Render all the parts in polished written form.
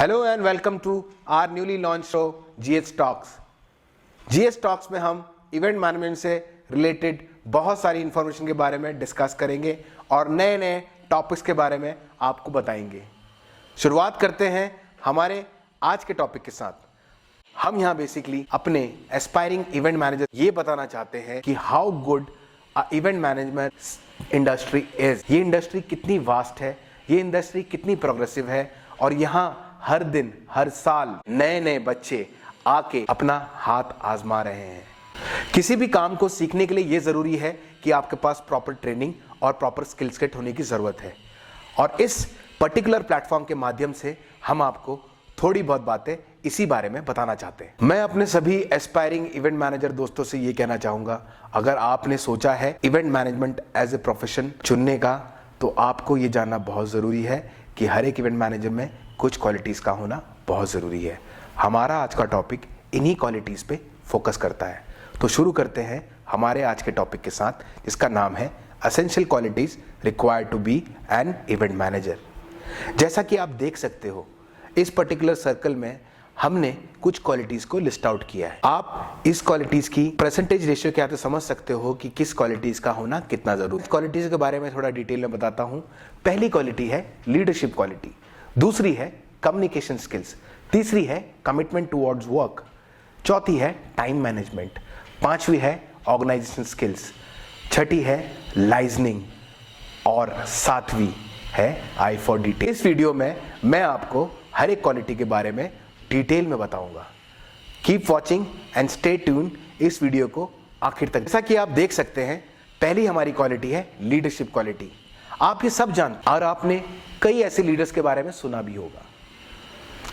Hello and welcome to our newly launch show GS talks. GS talks में हम event management से related बहुत सारी इंफॉर्मेशन के बारे में डिस्कस करेंगे और नए नए टॉपिक्स के बारे में आपको बताएंगे। शुरुआत करते हैं हमारे आज के टॉपिक के साथ। हम यहाँ बेसिकली अपने एस्पायरिंग इवेंट मैनेजर ये बताना चाहते हैं कि how good event management industry is. ये इंडस्ट्री कितनी वास्ट है, ये इंडस्ट्री कितनी प्रोग्रेसिव है और यहाँ हर दिन हर साल नए नए बच्चे आके अपना हाथ आजमा रहे हैं। किसी भी काम को सीखने के लिए ये जरूरी है कि आपके पास प्रॉपर ट्रेनिंग और प्रॉपर स्किल सेट होने की जरूरत है और इस पर्टिकुलर प्लेटफॉर्म के माध्यम से हम आपको थोड़ी बहुत बातें इसी बारे में बताना चाहते हैं। मैं अपने सभी एस्पायरिंग इवेंट मैनेजर दोस्तों से ये कहना चाहूंगा, अगर आपने सोचा है event management as a profession चुनने का तो आपको ये जानना बहुत ज़रूरी है कि हर एक इवेंट मैनेजर में कुछ क्वालिटीज़ का होना बहुत ज़रूरी है। हमारा आज का टॉपिक इन्हीं क्वालिटीज़ पे फोकस करता है। तो शुरू करते हैं हमारे आज के टॉपिक के साथ, जिसका नाम है essential qualities required to be an event manager. जैसा कि आप देख सकते हो इस पर्टिकुलर सर्कल में हमने कुछ क्वालिटीज़ को लिस्ट आउट किया है। आप इस क्वालिटीज़ की परसेंटेज रेशियो क्या तो समझ सकते हो कि किस क्वालिटीज़ का होना कितना ज़रूरी है। क्वालिटीज़ के बारे में थोड़ा डिटेल में बताता हूँ। पहली क्वालिटी है लीडरशिप क्वालिटी, दूसरी है कम्युनिकेशन स्किल्स, तीसरी है कमिटमेंट टुवर्ड्स वर्क, चौथी है टाइम मैनेजमेंट, पांचवी है ऑर्गेनाइजेशन स्किल्स, छठी है लाइजनिंग और सातवीं है आई फॉर डिटेल। इस वीडियो में मैं आपको हर एक क्वालिटी के बारे में डिटेल में बताऊंगा। Keep watching and stay tune इस वीडियो को आखिर तक। जैसा कि आप देख सकते हैं पहली हमारी क्वालिटी है लीडरशिप क्वालिटी। आप ये सब जानते और आपने कई ऐसे लीडर्स के बारे में सुना भी होगा।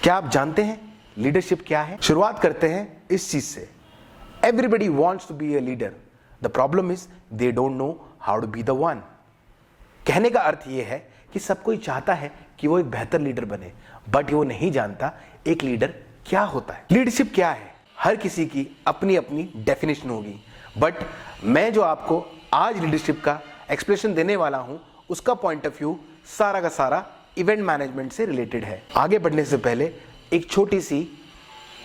क्या आप जानते हैं लीडरशिप क्या है? शुरुआत करते हैं इस चीज से। Everybody wants to be a leader, the problem is they don't know how to be the one. कहने का अर्थ यह है कि सब कोई चाहता है कि वो एक बेहतर लीडर बने, बट वो नहीं जानता एक लीडर क्या होता है। लीडरशिप क्या है, हर किसी की अपनी अपनी डेफिनेशन होगी, बट मैं जो आपको आज लीडरशिप का एक्सप्लेनेशन देने वाला हूं उसका पॉइंट ऑफ व्यू सारा का सारा इवेंट मैनेजमेंट से रिलेटेड है। आगे बढ़ने से पहले एक छोटी सी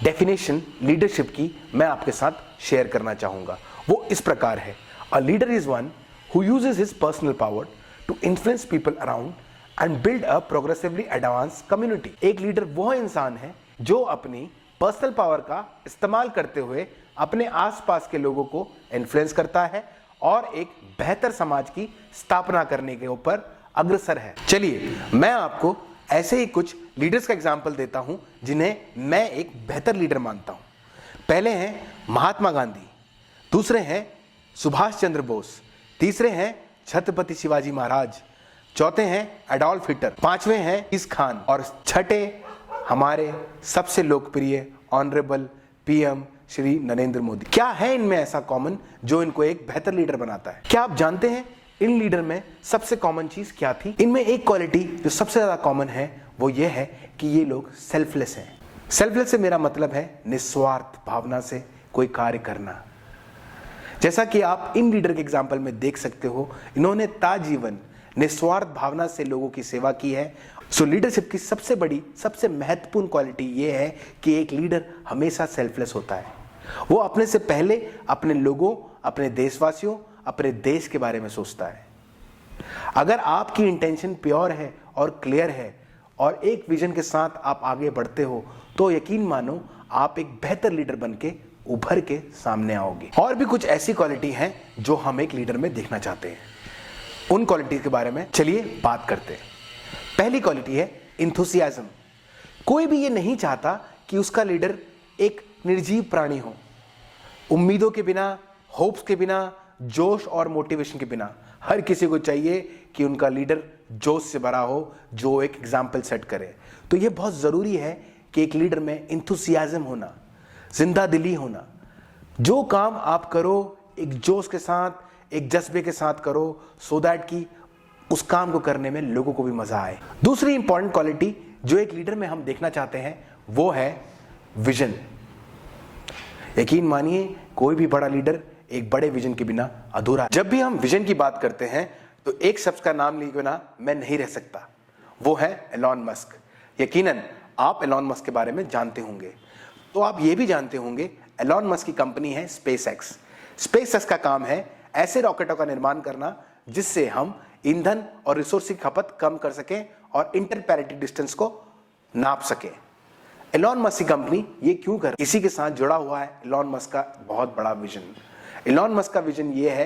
डेफिनेशन लीडरशिप की मैं आपके साथ शेयर करना चाहूंगा। वो इस प्रकार है, a leader is one who uses his personal power to influence people around and build a progressively advance community. एक लीडर वह इंसान है जो अपनी पर्सनल पावर का इस्तेमाल करते हुए अपने आसपास के लोगों को इन्फ्लुएंस करता है और एक बेहतर समाज की स्थापना करने के ऊपर अग्रसर है। चलिए मैं आपको ऐसे ही कुछ लीडर्स का एग्जाम्पल देता हूं जिन्हें मैं एक बेहतर लीडर मानता हूं। पहले हैं महात्मा गांधी, दूसरे हैं सुभाष चंद्र बोस, तीसरे हैं छत्रपति शिवाजी महाराज, चौथे हैं एडोल्फ हिटलर, पांचवें हैं इस खान और छठे हमारे सबसे लोकप्रिय ऑनरेबल पीएम श्री नरेंद्र मोदी। क्या है इनमें ऐसा कॉमन जो इनको एक बेहतर लीडर बनाता है? क्या आप जानते हैं इन लीडर में सबसे कॉमन चीज क्या थी? इनमें एक क्वालिटी जो सबसे ज्यादा कॉमन है वो ये है कि ये लोग सेल्फलेस हैं। सेल्फलेस से मेरा मतलब है निस्वार्थ भावना से कोई कार्य करना। जैसा कि आप इन लीडर के एग्जाम्पल में देख सकते हो, इन्होंने ताजीवन निस्वार्थ भावना से लोगों की सेवा की है। सो लीडरशिप की सबसे बड़ी सबसे महत्वपूर्ण क्वालिटी ये है कि एक लीडर हमेशा सेल्फलेस होता है। वो अपने से पहले अपने लोगों, अपने देशवासियों, अपने देश के बारे में सोचता है। अगर आपकी इंटेंशन प्योर है और क्लियर है और एक विजन के साथ आप आगे बढ़ते हो तो यकीन मानो आप एक बेहतर लीडर बन के उभर के सामने आओगे। और भी कुछ ऐसी क्वालिटी हैं जो हम एक लीडर में देखना चाहते हैं। उन क्वालिटी के बारे में चलिए बात करते हैं। पहली क्वालिटी है इंथुसियाज्म। कोई भी ये नहीं चाहता कि उसका लीडर एक निर्जीव प्राणी हो, उम्मीदों के बिना, होप्स के बिना, जोश और मोटिवेशन के बिना। हर किसी को चाहिए कि उनका लीडर जोश से भरा हो, जो एक एग्जाम्पल सेट करे। तो ये बहुत ज़रूरी है कि एक लीडर में इंथुसियाज्म होना, जिंदा दिली होना। जो काम आप करो एक जोश के साथ, एक जज्बे के साथ करो, सो दैट कि उस काम को करने में लोगों को भी मजा आए। दूसरी इंपॉर्टेंट क्वालिटी जो एक लीडर में हम देखना चाहते हैं वो है विजन। यकीन मानिए कोई भी बड़ा लीडर एक बड़े विजन के बिना अधूरा है। जब भी हम विजन की बात करते हैं तो एक शख्स का नाम लिए बिना मैं नहीं रह सकता, वो है एलॉन मस्क। यकीनन आप एलॉन मस्क के बारे में जानते होंगे। तो आप ये भी जानते होंगे एलॉन मस्क की कंपनी है स्पेसएक्स। स्पेसएक्स का काम है ऐसे रॉकेटों का निर्माण करना जिससे हम ईंधन और रिसोर्स की खपत कम कर सकें और इंटरप्लैनेटरी डिस्टेंस को नाप सकें। एलॉन मस्क की कंपनी ये क्यों कर, इसी के साथ जुड़ा हुआ है एलॉन मस्क का बहुत बड़ा विजन। एलॉन मस्क का विजन ये है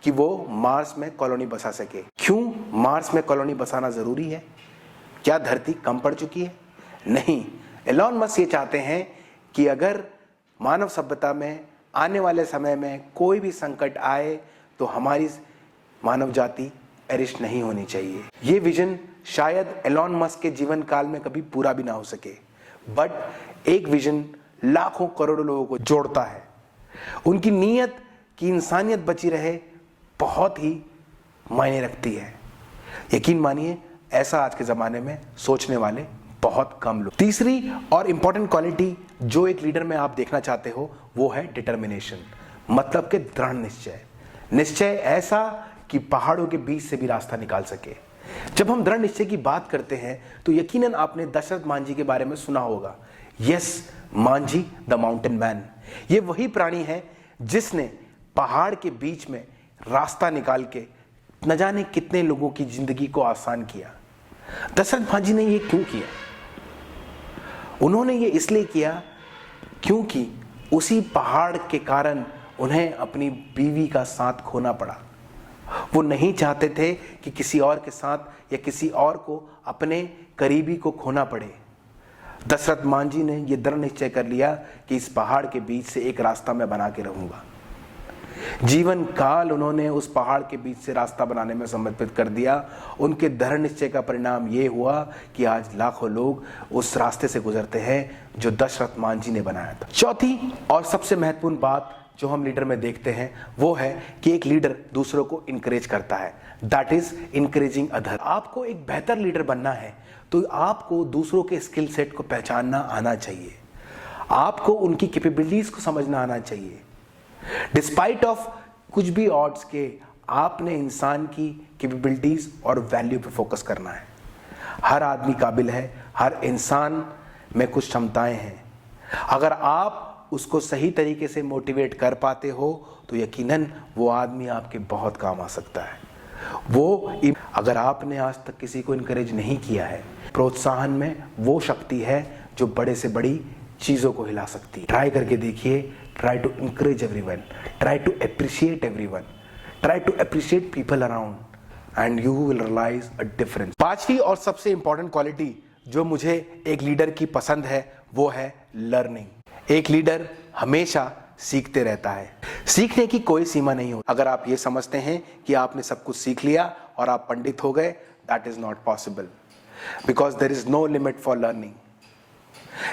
कि वो मार्स में कॉलोनी बसा सके। क्यों मार्स में कॉलोनी बसाना जरूरी है? क्या धरती कम पड़ चुकी है? नहीं, एलॉन मस्क ये चाहते हैं कि अगर मानव सभ्यता में आने वाले समय में कोई भी संकट आए तो हमारी मानव जाति पेरिश नहीं होनी चाहिए। ये विजन शायद एलॉन मस्क के जीवन काल में कभी पूरा भी ना हो सके, बट एक विजन लाखों करोड़ों लोगों को जोड़ता है। उनकी नीयत कि इंसानियत बची रहे बहुत ही मायने रखती है। यकीन मानिए ऐसा आज के ज़माने में सोचने वाले बहुत कम लोग। तीसरी और इंपॉर्टेंट क्वालिटी जो एक लीडर में आप देखना चाहते हो वो है डिटर्मिनेशन, मतलब कि दृढ़ निश्चय। निश्चय ऐसा कि पहाड़ों के बीच से भी रास्ता निकाल सके। जब हम दृढ़ निश्चय की बात करते हैं तो यकीनन आपने दशरथ मांझी के बारे में सुना होगा। Yes, Manjhi the mountain man. ये वही प्राणी है जिसने पहाड़ के बीच में रास्ता निकाल के न जाने कितने लोगों की जिंदगी को आसान किया। दशरथ मांझी ने ये क्यों किया? उन्होंने ये इसलिए किया क्योंकि उसी पहाड़ के कारण उन्हें अपनी बीवी का साथ खोना पड़ा। वो नहीं चाहते थे कि किसी और के साथ या किसी और को अपने करीबी को खोना पड़े। दशरथ मांझी ने यह दृढ़ निश्चय कर लिया कि इस पहाड़ के बीच से एक रास्ता मैं बना के रहूंगा। जीवन काल उन्होंने उस पहाड़ के बीच से रास्ता बनाने में समर्पित कर दिया। उनके दृढ़ निश्चय का परिणाम यह हुआ कि आज लाखों लोग उस रास्ते से गुजरते हैं जो दशरथ मांझी ने बनाया था। चौथी और सबसे महत्वपूर्ण बात जो हम लीडर में देखते हैं वो है कि एक लीडर दूसरों को इंकरेज करता है, दैट इज इंकरेजिंग अदर। आपको एक बेहतर लीडर बनना है तो आपको दूसरों के स्किल सेट को पहचानना आना चाहिए, आपको उनकी कैपेबिलिटीज को समझना आना चाहिए। डिस्पाइट ऑफ कुछ भी ऑड्स के आपने इंसान की कैपेबिलिटीज और वैल्यू पर फोकस करना है। हर आदमी काबिल है, हर इंसान में कुछ क्षमताएं हैं। अगर आप उसको सही तरीके से मोटिवेट कर पाते हो तो यकीनन वो आदमी आपके बहुत काम आ सकता है। अगर आपने आज तक किसी को इनकरेज नहीं किया है, प्रोत्साहन में वो शक्ति है जो बड़े से बड़ी चीजों को हिला सकती है। ट्राई करके देखिए, try to encourage everyone, try to appreciate everyone, try to appreciate people around and you will realise a difference. पांचवी और सबसे इंपॉर्टेंट क्वालिटी जो मुझे एक लीडर की पसंद है वो है लर्निंग। एक लीडर हमेशा सीखते रहता है, सीखने की कोई सीमा नहीं होती। अगर आप ये समझते हैं कि आपने सब कुछ सीख लिया और आप पंडित हो गए, that is not possible, because there is no limit for learning.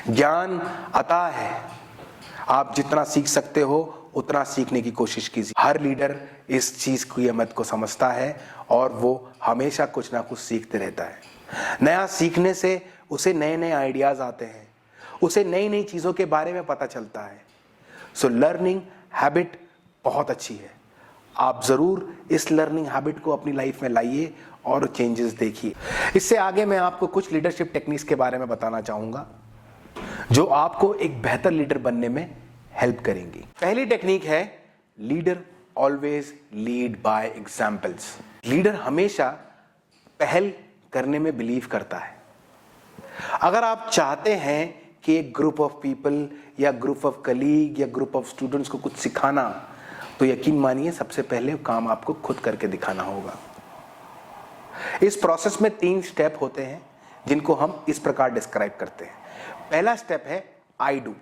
ज्ञान अता है, आप जितना सीख सकते हो उतना सीखने की कोशिश कीजिए। हर लीडर इस चीज की अहमियत को समझता है और वो हमेशा कुछ ना कुछ सीखते रहता है। नया सीखने से उसे नए नए आइडियाज आते हैं, उसे नई नई चीजों के बारे में पता चलता है। सो लर्निंग हैबिट बहुत अच्छी है। आप जरूर इस लर्निंग हैबिट को अपनी लाइफ में लाइए और चेंजेस देखिए। इससे आगे मैं आपको कुछ लीडरशिप टेक्निक्स के बारे में बताना चाहूंगा जो आपको एक बेहतर लीडर बनने में हेल्प करेंगी। पहली टेक्निक है leader always lead by examples. Leader हमेशा पहल करने में बिलीव करता है। अगर आप चाहते हैं कि एक ग्रुप ऑफ पीपल या ग्रुप ऑफ कलीग या ग्रुप ऑफ स्टूडेंट्स को कुछ सिखाना, तो यकीन मानिए सबसे पहले काम आपको खुद करके दिखाना होगा। इस प्रोसेस में 3 स्टेप होते हैं जिनको हम इस प्रकार डिस्क्राइब करते हैं। पहला स्टेप है आई डू।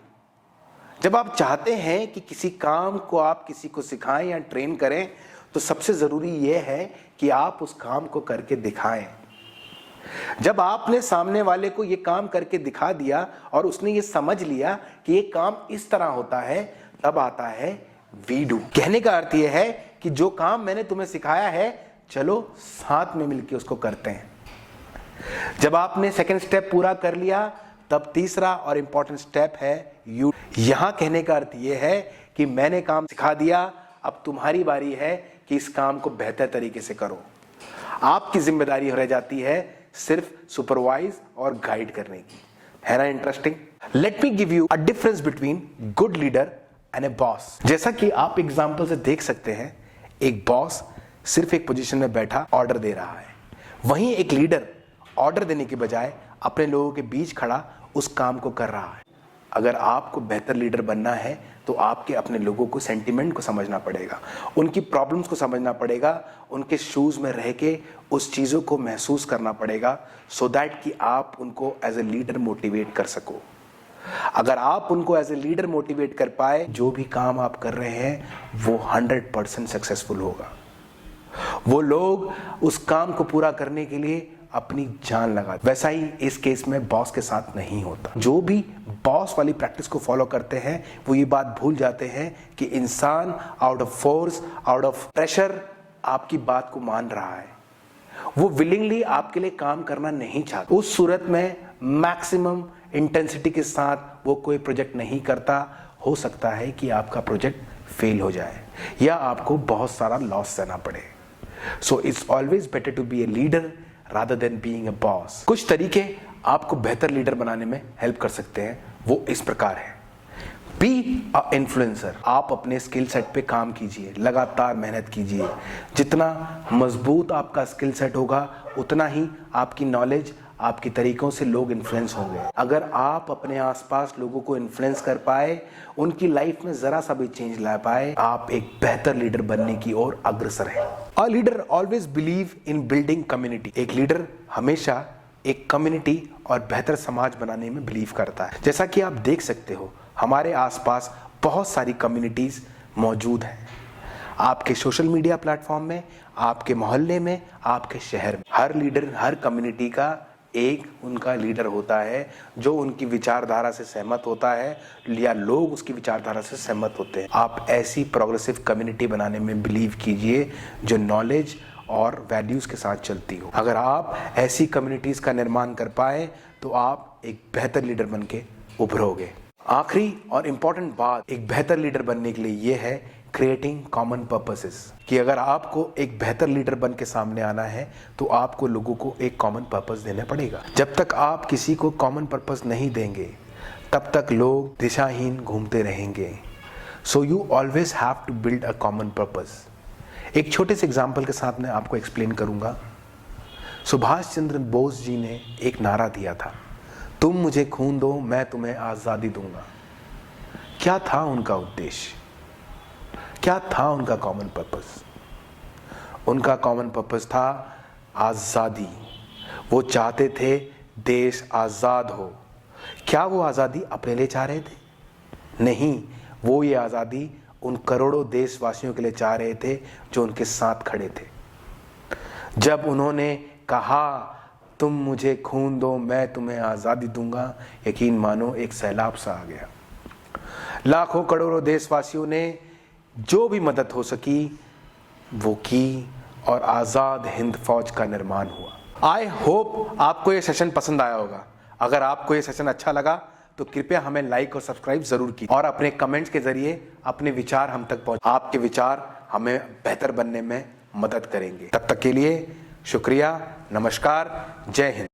जब आप चाहते हैं कि किसी काम को आप किसी को सिखाएं या ट्रेन करें तो सबसे जरूरी यह है कि आप उस काम को करके दिखाएं। जब आपने सामने वाले को यह काम करके दिखा दिया और उसने ये समझ लिया कि ये काम इस तरह होता है, तब आता है वी डू। कहने का अर्थ यह है कि जो काम मैंने तुम्हें सिखाया है, चलो साथ में मिलकर उसको करते हैं। जब आपने सेकंड स्टेप पूरा कर लिया, तब तीसरा और इंपॉर्टेंट स्टेप है यू। यहां कहने का अर्थ यह है कि मैंने काम सिखा दिया, अब तुम्हारी बारी है कि इस काम को बेहतर तरीके से करो। आपकी जिम्मेदारी रह जाती है सिर्फ सुपरवाइज और गाइड करने की। है ना interesting? Let me give you a difference between good leader and A boss. जैसा कि आप एग्जाम्पल से देख सकते हैं, एक बॉस सिर्फ एक पोजीशन में बैठा ऑर्डर दे रहा है, वहीं एक लीडर ऑर्डर देने के बजाय अपने लोगों के बीच खड़ा उस काम को कर रहा है। अगर आपको बेहतर लीडर बनना है तो आपके अपने लोगों को सेंटिमेंट को समझना पड़ेगा, उनकी प्रॉब्लम्स को समझना पड़ेगा, उनके शूज में रह के उस चीज़ों को महसूस करना पड़ेगा, सो दैट कि आप उनको एज ए लीडर मोटिवेट कर सको। अगर आप उनको एज ए लीडर मोटिवेट कर पाए, जो भी काम आप कर रहे हैं वो 100% सक्सेसफुल होगा। वो लोग उस काम को पूरा करने के लिए अपनी जान लगा। वैसा ही इस केस में बॉस के साथ नहीं होता। जो भी बॉस वाली प्रैक्टिस को फॉलो करते हैं वो ये बात भूल जाते हैं कि इंसान out of force, out of pressure आपकी बात को मान रहा है, वो विलिंगली आपके लिए काम करना नहीं चाहता। उस सूरत में मैक्सिमम इंटेंसिटी के साथ वो कोई प्रोजेक्ट नहीं करता। हो सकता है कि आपका प्रोजेक्ट फेल हो जाए या आपको बहुत सारा लॉस सहना पड़े। So it's always better to be a leader rather than being a boss। कुछ तरीके आपको बेहतर लीडर बनाने में हेल्प कर सकते हैं, वो इस प्रकार है। Be a influencer. आप अपने स्किल सेट पे काम कीजिए, लगातार मेहनत कीजिए। जितना मजबूत आपका स्किल सेट होगा उतना ही आपकी नॉलेज, आपके तरीकों से लोग इन्फ्लुएंस होंगे। अगर आप अपने आसपास लोगों को इन्फ्लुएंस कर पाए, उनकी लाइफ में जरा सा भी चेंज ला पाए, आप एक बेहतर लीडर बनने की ओर अग्रसर हैं। A leader always believe in building community. एक लीडर हमेशा एक कम्युनिटी और बेहतर समाज बनाने में बिलीव करता है। जैसा कि आप देख सकते हो, हमारे आसपास बहुत सारी कम्युनिटीज मौजूद हैं। आपके सोशल मीडिया प्लेटफॉर्म में, आपके मोहल्ले में, आपके शहर में। हर लीडर, हर कम्युनिटी का एक उनका लीडर होता है जो उनकी विचारधारा से सहमत होता है या लोग उसकी विचारधारा से सहमत होते हैं। आप ऐसी प्रोग्रेसिव कम्युनिटी बनाने में बिलीव कीजिए जो नॉलेज और वैल्यूज के साथ चलती हो। अगर आप ऐसी कम्युनिटीज का निर्माण कर पाए तो आप एक बेहतर लीडर बन के उभरोगे। आखिरी और इम्पॉर्टेंट बात एक बेहतर लीडर बनने के लिए यह है क्रिएटिंग कॉमन पर्पसेस, कि अगर आपको एक बेहतर लीडर बन के सामने आना है तो आपको लोगों को एक कॉमन पर्पस देना पड़ेगा। जब तक आप किसी को कॉमन पर्पस नहीं देंगे तब तक लोग दिशाहीन घूमते रहेंगे। So you always have to build a common purpose. एक छोटे से एग्जाम्पल के साथ मैं आपको एक्सप्लेन करूंगा। सुभाष चंद्र बोस जी ने एक नारा दिया था, तुम मुझे खून दो मैं तुम्हें आज़ादी दूंगा। क्या था उनका उद्देश्य? क्या था उनका कॉमन पर्पस? उनका कॉमन पर्पस था आज़ादी। वो चाहते थे देश आज़ाद हो। क्या वो आज़ादी अपने लिए चाह रहे थे? नहीं, वो ये आज़ादी उन करोड़ों देशवासियों के लिए चाह रहे थे जो उनके साथ खड़े थे। जब उन्होंने कहा तुम मुझे खून दो मैं तुम्हें आज़ादी दूंगा, यकीन मानो एक सैलाब सा आ गया। लाखों करोड़ों देशवासियों ने जो भी मदद हो सकी वो की और आज़ाद हिंद फौज का निर्माण हुआ। आई होप आपको ये सेशन पसंद आया होगा। अगर आपको ये सेशन अच्छा लगा तो कृपया हमें लाइक और सब्सक्राइब जरूर कीजिए और अपने कमेंट्स के जरिए अपने विचार हम तक पहुंचाएं। आपके विचार हमें बेहतर बनने में मदद करेंगे। तब तक के लिए शुक्रिया, नमस्कार, जय हिंद।